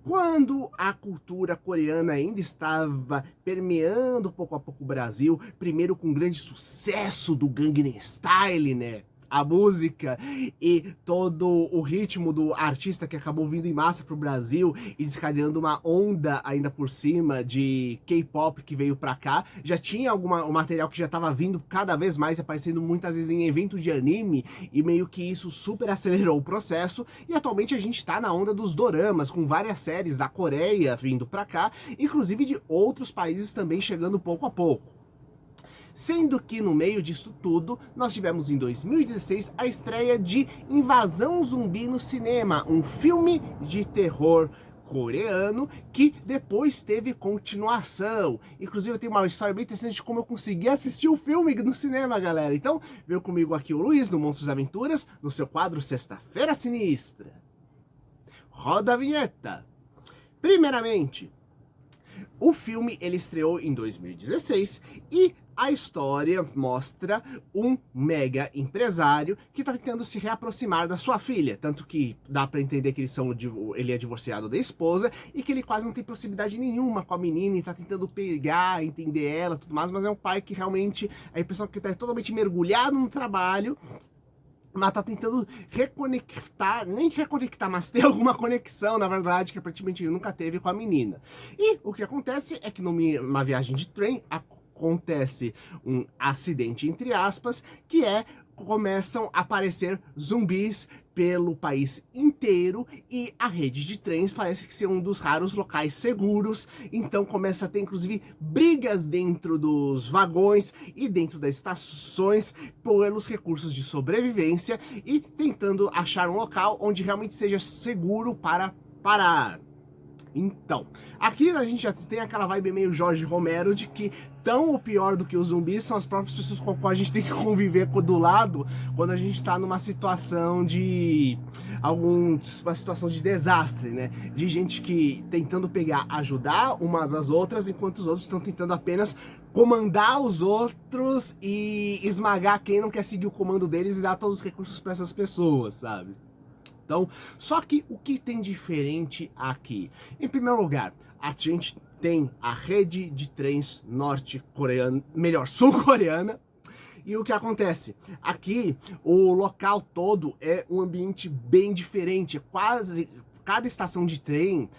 Quando a cultura coreana ainda estava permeando pouco a pouco o Brasil, primeiro com o grande sucesso do Gangnam Style, né? A música e todo o ritmo do artista que acabou vindo em massa pro Brasil e desencadeando uma onda ainda por cima de K-pop que veio pra cá. Já tinha um material que já tava vindo cada vez mais, aparecendo muitas vezes em eventos de anime, e meio que isso super acelerou o processo. E atualmente a gente tá na onda dos doramas, com várias séries da Coreia vindo pra cá, inclusive de outros países também chegando pouco a pouco. Sendo que no meio disso tudo, nós tivemos em 2016 a estreia de Invasão Zumbi no cinema, um filme de terror coreano que depois teve continuação. Inclusive eu tenho uma história bem interessante de como eu consegui assistir o filme no cinema, galera. Então, veio comigo aqui o Luiz, no Monstros Aventuras, no seu quadro Sexta-feira Sinistra. Roda a vinheta. Primeiramente, o filme ele estreou em 2016 e a história mostra um mega empresário que está tentando se reaproximar da sua filha, tanto que dá para entender que ele é divorciado da esposa e que ele quase não tem proximidade nenhuma com a menina e está tentando pegar, entender ela, tudo mais, mas é um pai que realmente a impressão que está totalmente mergulhado no trabalho, mas tá tentando reconectar, nem reconectar, mas ter alguma conexão, na verdade, que aparentemente ele nunca teve com a menina. E o que acontece é que numa viagem de trem acontece um acidente, entre aspas, que começam a aparecer zumbis pelo país inteiro e a rede de trens parece que ser um dos raros locais seguros, então começa a ter inclusive brigas dentro dos vagões e dentro das estações pelos recursos de sobrevivência e tentando achar um local onde realmente seja seguro para parar. Então, aqui a gente já tem aquela vibe meio Jorge Romero de que tão ou pior do que os zumbis são as próprias pessoas com as quais a gente tem que conviver do lado quando a gente tá numa situação de uma situação de desastre, né? De gente que tentando ajudar umas às outras, enquanto os outros estão tentando apenas comandar os outros e esmagar quem não quer seguir o comando deles e dar todos os recursos para essas pessoas, sabe? Então, só que o que tem diferente aqui? Em primeiro lugar, a gente tem a rede de trens norte-coreana, melhor, sul-coreana. E o que acontece? Aqui, o local todo é um ambiente bem diferente, quase cada estação de trem,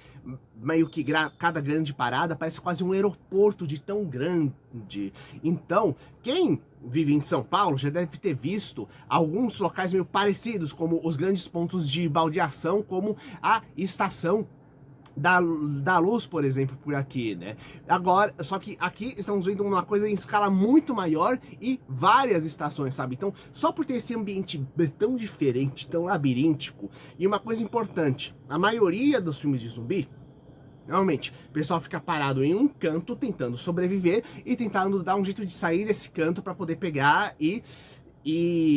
meio que cada grande parada, parece quase um aeroporto de tão grande. Então, quem vive em São Paulo já deve ter visto alguns locais meio parecidos, como os grandes pontos de baldeação, como a estação da luz, por exemplo, por aqui, né? Agora, só que aqui estamos vendo uma coisa em escala muito maior e várias estações, sabe? Então, só por ter esse ambiente tão diferente, tão labiríntico, e uma coisa importante, a maioria dos filmes de zumbi, normalmente, o pessoal fica parado em um canto tentando sobreviver e tentando dar um jeito de sair desse canto para poder pegar e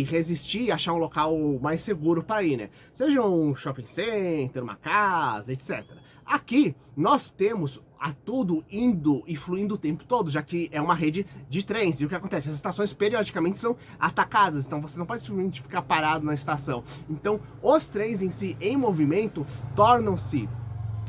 resistir e achar um local mais seguro para ir, né? Seja um shopping center, uma casa, etc. Aqui, nós temos a tudo indo e fluindo o tempo todo, já que é uma rede de trens. E o que acontece? As estações periodicamente são atacadas, então você não pode simplesmente ficar parado na estação. Então, os trens em si, em movimento, tornam-se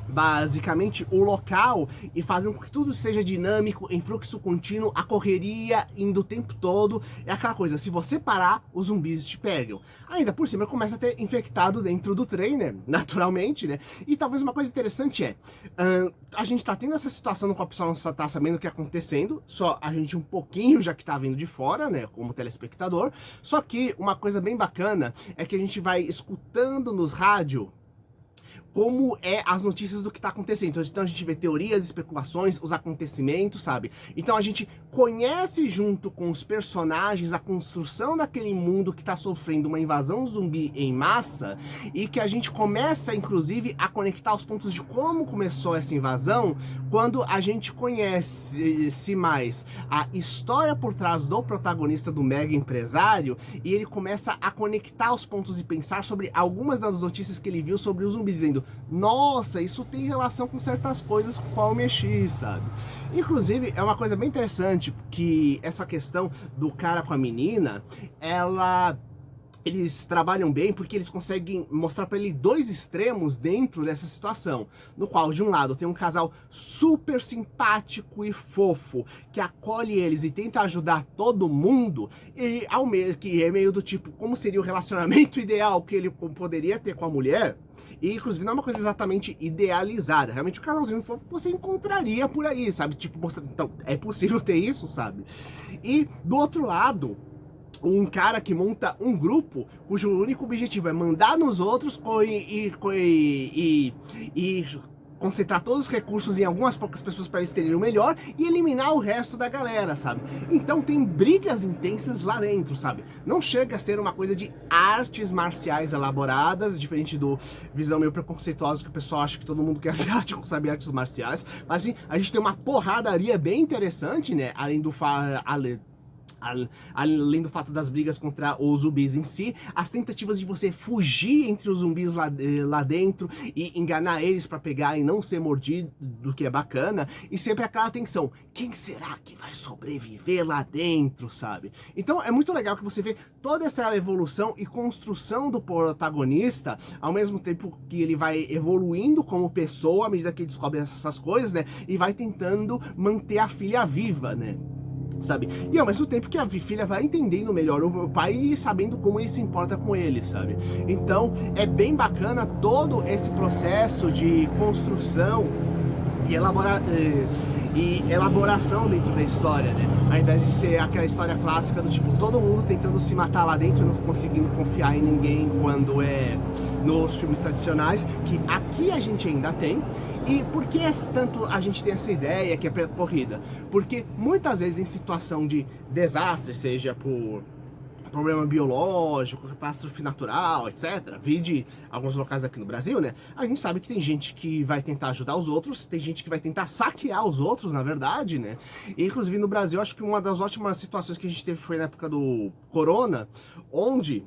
basicamente o local e fazem com que tudo seja dinâmico, em fluxo contínuo, a correria indo o tempo todo. É aquela coisa, se você parar, os zumbis te pegam. Ainda por cima começa a ter infectado dentro do trem, né? Naturalmente, né? E talvez uma coisa interessante a gente tá tendo essa situação no qual a pessoa não tá sabendo o que é acontecendo, só a gente um pouquinho já que tá vindo de fora, né? Como telespectador. Só que uma coisa bem bacana é que a gente vai escutando nos rádios como as notícias do que está acontecendo. Então a gente vê teorias, especulações, os acontecimentos, sabe? Então a gente conhece junto com os personagens a construção daquele mundo que está sofrendo uma invasão zumbi em massa e que a gente começa, inclusive, a conectar os pontos de como começou essa invasão quando a gente conhece mais a história por trás do protagonista do mega empresário e ele começa a conectar os pontos e pensar sobre algumas das notícias que ele viu sobre os zumbis, dizendo: nossa, isso tem relação com certas coisas com qual eu mexi, sabe? Inclusive, é uma coisa bem interessante que essa questão do cara com a menina, ela eles trabalham bem porque eles conseguem mostrar para ele dois extremos dentro dessa situação, no qual de um lado tem um casal super simpático e fofo que acolhe eles e tenta ajudar todo mundo, e ao meio que é meio do tipo como seria o relacionamento ideal que ele poderia ter com a mulher. E inclusive não é uma coisa exatamente idealizada, realmente o casalzinho fofo você encontraria por aí, sabe, tipo, mostrando, então é possível ter isso, sabe. E do outro lado, um cara que monta um grupo cujo único objetivo é mandar nos outros e concentrar todos os recursos em algumas poucas pessoas para eles terem o melhor e eliminar o resto da galera, sabe? Então tem brigas intensas lá dentro, sabe? Não chega a ser uma coisa de artes marciais elaboradas, diferente do visão meio preconceituosa que o pessoal acha que todo mundo que é asiático sabe artes marciais, mas assim, a gente tem uma porradaria bem interessante, né? Além do fato das brigas contra os zumbis em si, as tentativas de você fugir entre os zumbis lá dentro e enganar eles pra pegar e não ser mordido, do que é bacana, e sempre aquela tensão, quem será que vai sobreviver lá dentro, sabe? Então é muito legal que você vê toda essa evolução e construção do protagonista, ao mesmo tempo que ele vai evoluindo como pessoa, à medida que ele descobre essas coisas, né, e vai tentando manter a filha viva, né? Sabe? E ao mesmo tempo que a filha vai entendendo melhor o pai e sabendo como ele se importa com ele, sabe? Então é bem bacana todo esse processo de construção e elaboração dentro da história, né? Ao invés de ser aquela história clássica do tipo todo mundo tentando se matar lá dentro e não conseguindo confiar em ninguém quando é nos filmes tradicionais, que aqui a gente ainda tem. E por que tanto a gente tem essa ideia que é percorrida? Porque muitas vezes em situação de desastre, seja por problema biológico, catástrofe natural, etc. Vide alguns locais aqui no Brasil, né? A gente sabe que tem gente que vai tentar ajudar os outros, tem gente que vai tentar saquear os outros, na verdade, né? E, inclusive no Brasil, acho que uma das ótimas situações que a gente teve foi na época do Corona, onde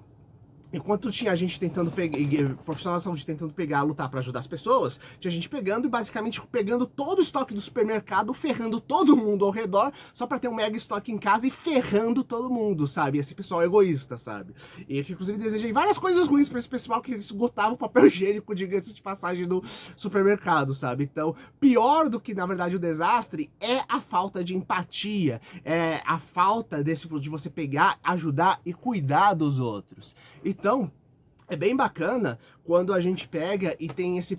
enquanto tinha gente tentando pegar, profissional de saúde tentando pegar, lutar pra ajudar as pessoas, tinha gente pegando e basicamente pegando todo o estoque do supermercado, ferrando todo mundo ao redor, só pra ter um mega estoque em casa e ferrando todo mundo, sabe? Esse pessoal é egoísta, sabe? E que inclusive desejei várias coisas ruins pra esse pessoal que esgotava o papel higiênico, diga-se de passagem, do supermercado, sabe? Então, pior do que, na verdade, o desastre é a falta de empatia, é a falta de você pegar, ajudar e cuidar dos outros. Então, é bem bacana quando a gente pega e tem esse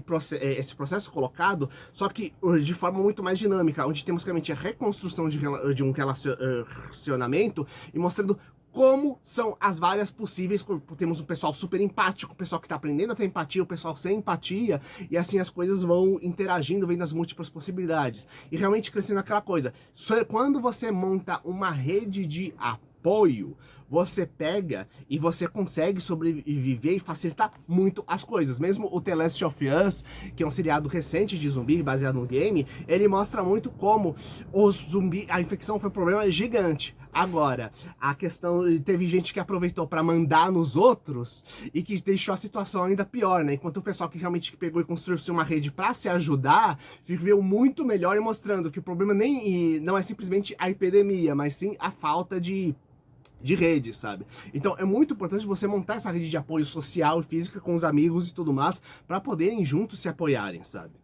processo colocado, só que de forma muito mais dinâmica, onde temos realmente a reconstrução de um relacionamento e mostrando como são as várias possíveis. Temos um pessoal super empático, o pessoal que está aprendendo a ter empatia, o pessoal sem empatia, e assim as coisas vão interagindo, vendo as múltiplas possibilidades. E realmente crescendo aquela coisa. Quando você monta uma rede de apoio, você pega e você consegue sobreviver e facilitar muito as coisas. Mesmo o The Last of Us, que é um seriado recente de zumbi baseado no game, ele mostra muito como a infecção foi um problema gigante. Agora, a questão, teve gente que aproveitou para mandar nos outros e que deixou a situação ainda pior, né? Enquanto o pessoal que realmente pegou e construiu uma rede para se ajudar, viveu muito melhor e mostrando que o problema não é simplesmente a epidemia, mas sim a falta de rede, sabe? Então é muito importante você montar essa rede de apoio social e física com os amigos e tudo mais, para poderem juntos se apoiarem, sabe?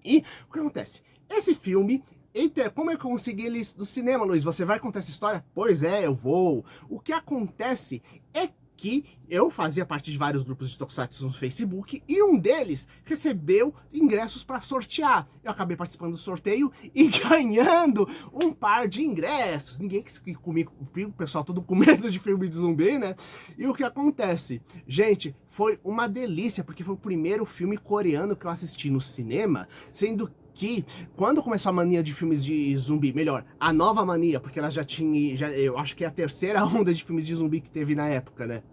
E o que acontece? Esse filme, eita, como eu consegui ele do cinema, Luiz? Você vai contar essa história? Pois é, eu vou. O que acontece é que eu fazia parte de vários grupos de Tokusatsu no Facebook e um deles recebeu ingressos para sortear. Eu acabei participando do sorteio e ganhando um par de ingressos. Ninguém quis comigo, o pessoal todo com medo de filme de zumbi, né? E o que acontece? Gente, foi uma delícia, porque foi o primeiro filme coreano que eu assisti no cinema, sendo que quando começou a mania de filmes de zumbi, melhor, a nova mania, porque ela já tinha, eu acho que é a terceira onda de filmes de zumbi que teve na época, né?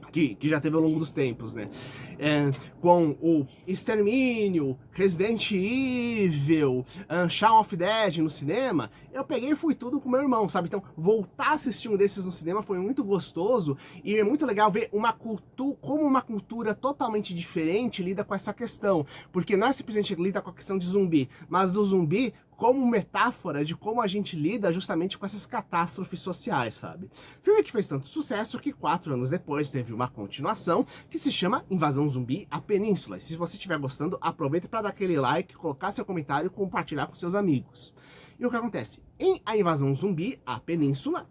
Que já teve ao longo dos tempos, né? com o Extermínio, Resident Evil, Shaun of the Dead no cinema, eu peguei e fui tudo com meu irmão, sabe? Então, voltar a assistir um desses no cinema foi muito gostoso e é muito legal ver como uma cultura totalmente diferente lida com essa questão. Porque não é simplesmente lida com a questão de zumbi, mas do zumbi como metáfora de como a gente lida justamente com essas catástrofes sociais, sabe? Filme que fez tanto sucesso que 4 anos depois teve uma continuação que se chama Invasão Zumbi, A Península. E se você estiver gostando, aproveita para dar aquele like, colocar seu comentário e compartilhar com seus amigos. E o que acontece? Em A Invasão Zumbi, A Península,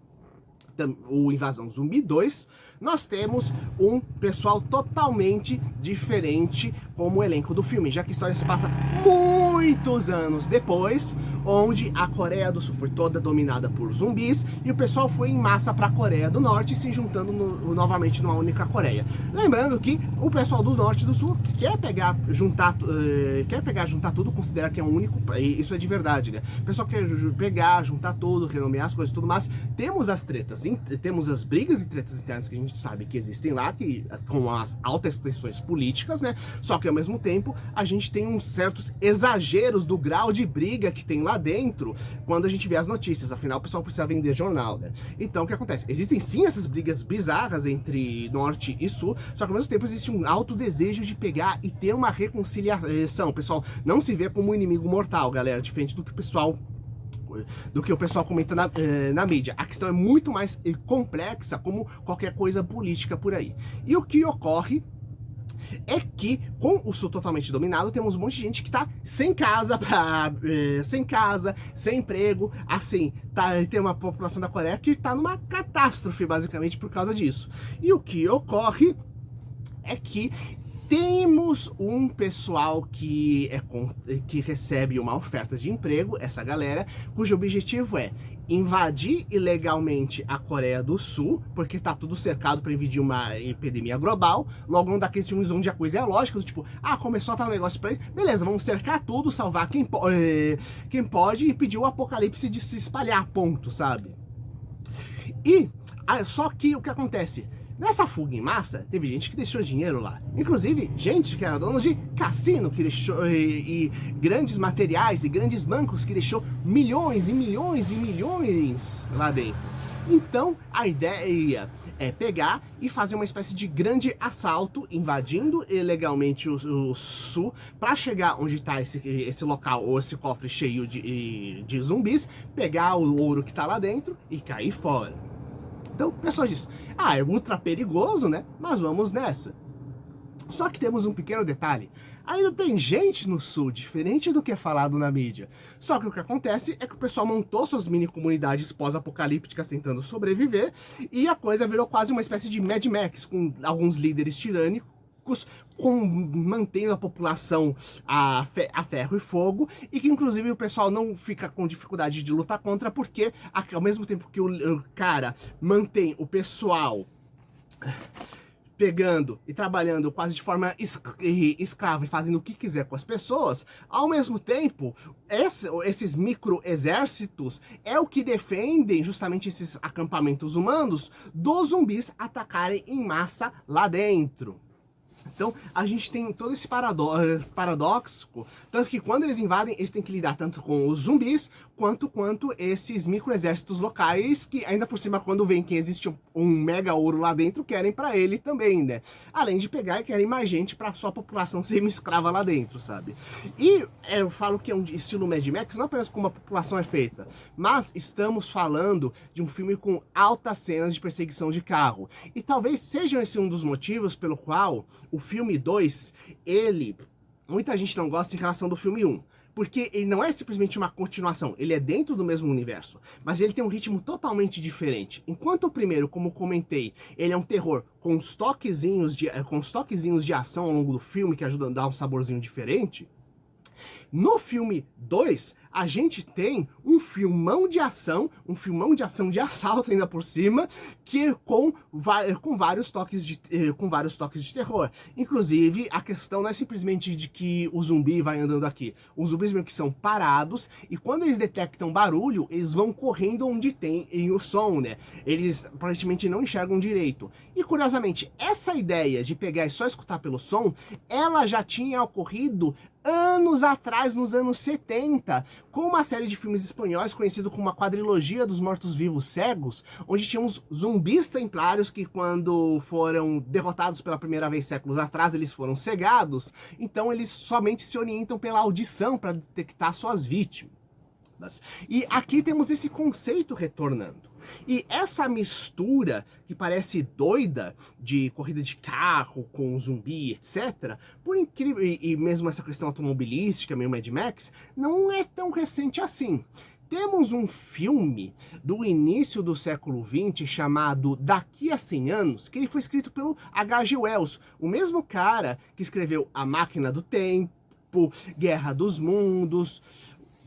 o Invasão Zumbi 2, nós temos um pessoal totalmente diferente como elenco do filme, já que a história se passa muitos anos depois, onde a Coreia do Sul foi toda dominada por zumbis e o pessoal foi em massa para a Coreia do Norte, se juntando novamente numa única Coreia. Lembrando que o pessoal do Norte e do Sul quer juntar tudo, considera que é um único, e isso é de verdade, né? O pessoal quer pegar, juntar tudo, renomear as coisas e tudo, mas temos as tretas, temos as brigas e tretas internas que a gente sabe que existem lá, que, com as altas tensões políticas, né? Só que ao mesmo tempo a gente tem uns certos exageros do grau de briga que tem lá dentro quando a gente vê as notícias, afinal o pessoal precisa vender jornal, né? Então o que acontece? Existem sim essas brigas bizarras entre Norte e Sul, só que ao mesmo tempo existe um alto desejo de pegar e ter uma reconciliação. O pessoal não se vê como um inimigo mortal, galera, diferente do que o pessoal comenta na mídia. A questão é muito mais complexa, como qualquer coisa política por aí. E o que ocorre é que, com o Sul totalmente dominado, temos um monte de gente que tá sem casa, sem emprego, assim, tem uma população da Coreia que tá numa catástrofe, basicamente, por causa disso. E o que ocorre é que temos um pessoal que recebe uma oferta de emprego, essa galera, cujo objetivo é invadir ilegalmente a Coreia do Sul, porque tá tudo cercado para impedir uma epidemia global. Logo, um daqueles filmes onde a coisa é lógica, do tipo, começou a tá um negócio pra ele, beleza, vamos cercar tudo, salvar quem pode e impedir o apocalipse de se espalhar, ponto, sabe? E, só que o que acontece? Nessa fuga em massa, teve gente que deixou dinheiro lá. Inclusive, gente que era dona de cassino, que deixou e grandes materiais e grandes bancos que deixou milhões e milhões e milhões lá dentro. Então, a ideia é pegar e fazer uma espécie de grande assalto, invadindo ilegalmente o Sul, para chegar onde está esse local, ou esse cofre cheio de zumbis, pegar o ouro que está lá dentro e cair fora. Então o pessoal diz, é ultra perigoso, né? Mas vamos nessa. Só que temos um pequeno detalhe. Ainda tem gente no Sul, diferente do que é falado na mídia. Só que o que acontece é que o pessoal montou suas mini comunidades pós-apocalípticas tentando sobreviver, e a coisa virou quase uma espécie de Mad Max, com alguns líderes tirânicos, mantendo a população a ferro e fogo, e que inclusive o pessoal não fica com dificuldade de lutar contra, porque ao mesmo tempo que o cara mantém o pessoal pegando e trabalhando quase de forma escrava e fazendo o que quiser com as pessoas, ao mesmo tempo, esses micro-exércitos é o que defendem justamente esses acampamentos humanos dos zumbis atacarem em massa lá dentro. Então, a gente tem todo esse paradoxo, tanto que quando eles invadem, eles têm que lidar tanto com os zumbis, quanto esses micro-exércitos locais, que ainda por cima, quando vem que existe um mega ouro lá dentro, querem pra ele também, né? Além de pegar e querem mais gente pra sua população semi-escrava lá dentro, sabe? E eu falo que é um estilo Mad Max, não apenas como a população é feita, mas estamos falando de um filme com altas cenas de perseguição de carro. E talvez seja esse um dos motivos pelo qual o filme 2, muita gente não gosta em relação do filme 1. Porque ele não é simplesmente uma continuação, ele é dentro do mesmo universo, mas ele tem um ritmo totalmente diferente. Enquanto o primeiro, como comentei, ele é um terror com uns toquezinhos de ação ao longo do filme que ajudam a dar um saborzinho diferente, no filme 2, a gente tem um filmão de ação de assalto ainda por cima, que com vários toques de terror. Inclusive, a questão não é simplesmente de que o zumbi vai andando aqui. Os zumbis meio que são parados, e quando eles detectam barulho, eles vão correndo onde tem o som, né? Eles aparentemente não enxergam direito. E curiosamente, essa ideia de pegar e só escutar pelo som, ela já tinha ocorrido anos atrás, nos anos 70, com uma série de filmes espanhóis conhecido como a quadrilogia dos mortos-vivos cegos, onde tínhamos zumbis templários que, quando foram derrotados pela primeira vez séculos atrás, eles foram cegados, então eles somente se orientam pela audição para detectar suas vítimas. E aqui temos esse conceito retornando. E essa mistura, que parece doida, de corrida de carro com zumbi, etc., por incrível, e mesmo essa questão automobilística, meio Mad Max, não é tão recente assim. Temos um filme do início do século XX chamado Daqui a 100 Anos, que ele foi escrito pelo H.G. Wells, o mesmo cara que escreveu A Máquina do Tempo, Guerra dos Mundos.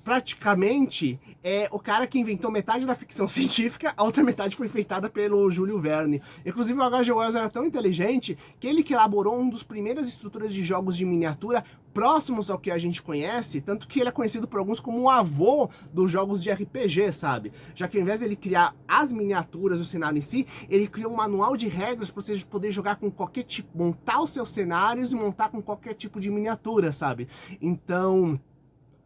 Praticamente é o cara que inventou metade da ficção científica, a outra metade foi feitada pelo Júlio Verne. Inclusive o H.G. Wells era tão inteligente que ele que elaborou um dos primeiras estruturas de jogos de miniatura próximos ao que a gente conhece, tanto que ele é conhecido por alguns como o avô dos jogos de RPG, sabe? Já que ao invés de ele criar as miniaturas do cenário em si, ele criou um manual de regras para você poder jogar com qualquer tipo, montar os seus cenários e montar com qualquer tipo de miniatura, sabe? Então,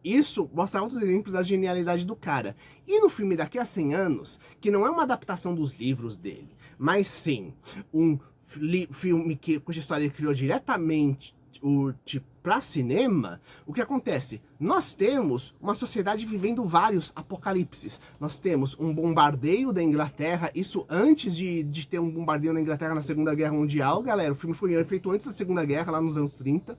isso mostra outros exemplos da genialidade do cara. E no filme Daqui a 100 Anos, que não é uma adaptação dos livros dele, mas sim um filme cuja história ele criou diretamente para cinema, o que acontece? Nós temos uma sociedade vivendo vários apocalipses. Nós temos um bombardeio da Inglaterra, isso antes de ter um bombardeio na Inglaterra na Segunda Guerra Mundial, galera. O filme foi feito antes da Segunda Guerra, lá nos anos 30.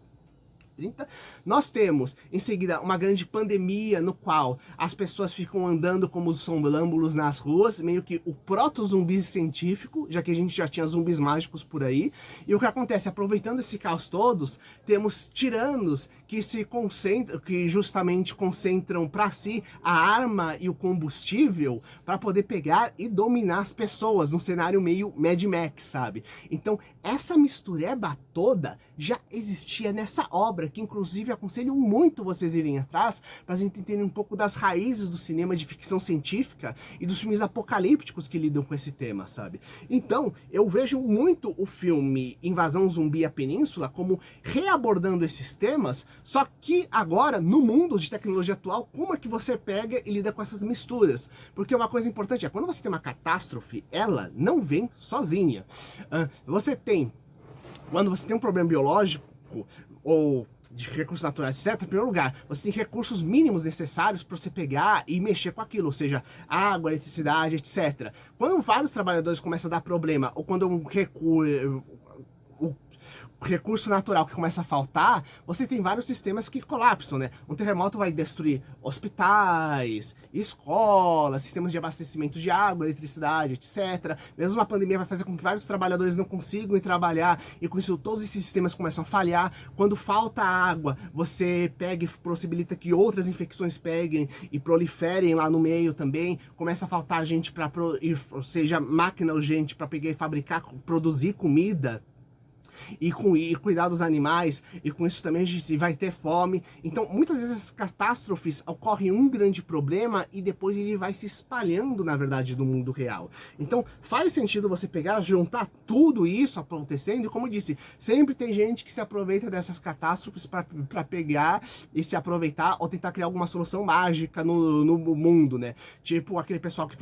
Nós temos, em seguida, uma grande pandemia no qual as pessoas ficam andando como sonâmbulos nas ruas, meio que o proto-zumbi científico, já que a gente já tinha zumbis mágicos por aí. E o que acontece? Aproveitando esse caos todos, temos tiranos que se concentram, que justamente concentram para si a arma e o combustível para poder pegar e dominar as pessoas, num cenário meio Mad Max, sabe? Então, essa mistureba toda já existia nessa obra, que inclusive aconselho muito vocês irem atrás, para a gente entender um pouco das raízes do cinema de ficção científica e dos filmes apocalípticos que lidam com esse tema, sabe? Então, eu vejo muito o filme Invasão Zumbi à Península como reabordando esses temas, só que agora, no mundo de tecnologia atual, como é que você pega e lida com essas misturas? Porque uma coisa importante é, quando você tem uma catástrofe, ela não vem sozinha. Quando você tem um problema biológico, ou de recursos naturais, etc., em primeiro lugar, você tem recursos mínimos necessários para você pegar e mexer com aquilo, ou seja, água, eletricidade, etc. Quando vários trabalhadores começam a dar problema, ou quando um recurso natural que começa a faltar, você tem vários sistemas que colapsam, né? Um terremoto vai destruir hospitais, escolas, sistemas de abastecimento de água, eletricidade, etc. Mesmo uma pandemia vai fazer com que vários trabalhadores não consigam ir trabalhar, e com isso todos esses sistemas começam a falhar. Quando falta água, você pega e possibilita que outras infecções peguem e proliferem lá no meio também. Começa a faltar gente para, ou seja, máquina urgente para pegar e fabricar, produzir comida. E cuidar dos animais, e com isso também a gente vai ter fome. Então, muitas vezes essas catástrofes ocorrem um grande problema e depois ele vai se espalhando, na verdade, no mundo real. Então, faz sentido você pegar, juntar tudo isso acontecendo, e como eu disse, sempre tem gente que se aproveita dessas catástrofes para pegar e se aproveitar ou tentar criar alguma solução mágica no mundo, né? Tipo aquele pessoal que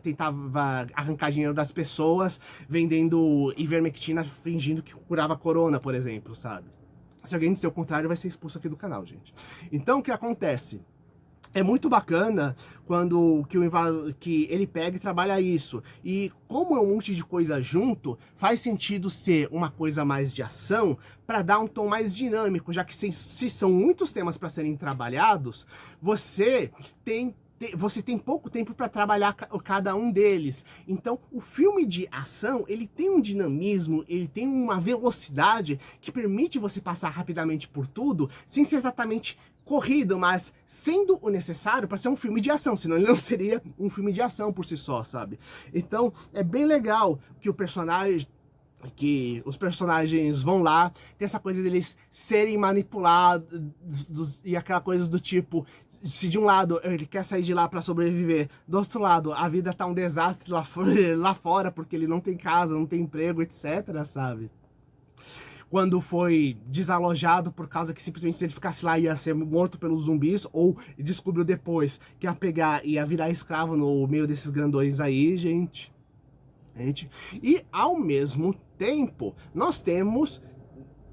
tentava arrancar dinheiro das pessoas vendendo ivermectina, fingindo que curava corona, por exemplo, sabe? Se alguém disser o contrário, vai ser expulso aqui do canal, gente. Então, o que acontece? É muito bacana quando que ele pega e trabalha isso. E como é um monte de coisa junto, faz sentido ser uma coisa mais de ação para dar um tom mais dinâmico, já que se são muitos temas para serem trabalhados, você tem você tem pouco tempo para trabalhar cada um deles. Então, o filme de ação, ele tem um dinamismo, ele tem uma velocidade que permite você passar rapidamente por tudo, sem ser exatamente corrido, mas sendo o necessário para ser um filme de ação, senão ele não seria um filme de ação por si só, sabe? Então, é bem legal que os personagens vão lá, tem essa coisa deles serem manipulados e aquela coisa do tipo, se de um lado ele quer sair de lá para sobreviver, do outro lado a vida tá um desastre lá fora porque ele não tem casa, não tem emprego, etc, sabe? Quando foi desalojado por causa que simplesmente se ele ficasse lá ia ser morto pelos zumbis, ou descobriu depois que ia pegar e ia virar escravo no meio desses grandões aí, gente. E ao mesmo tempo, nós temos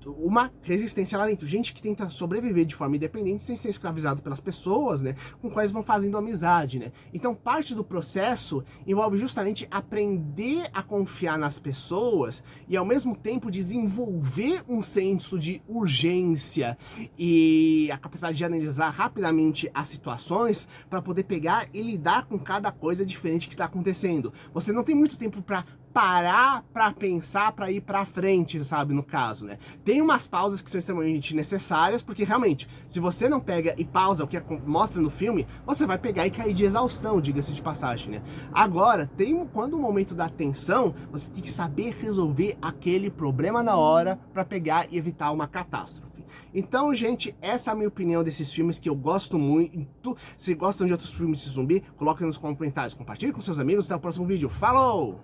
uma resistência lá dentro, gente que tenta sobreviver de forma independente sem ser escravizado pelas pessoas, né, com quais vão fazendo amizade, né. Então parte do processo envolve justamente aprender a confiar nas pessoas e ao mesmo tempo desenvolver um senso de urgência e a capacidade de analisar rapidamente as situações para poder pegar e lidar com cada coisa diferente que está acontecendo. Você não tem muito tempo para parar pra pensar, pra ir pra frente, sabe, no caso, né. Tem umas pausas que são extremamente necessárias, porque realmente, se você não pega e pausa o que mostra no filme, você vai pegar e cair de exaustão, diga-se de passagem, né. Agora, quando o momento da tensão, você tem que saber resolver aquele problema na hora pra pegar e evitar uma catástrofe. Então, gente, essa é a minha opinião desses filmes que eu gosto muito. Se gostam de outros filmes de zumbi, coloquem nos comentários, compartilhe com seus amigos, até o próximo vídeo. Falou!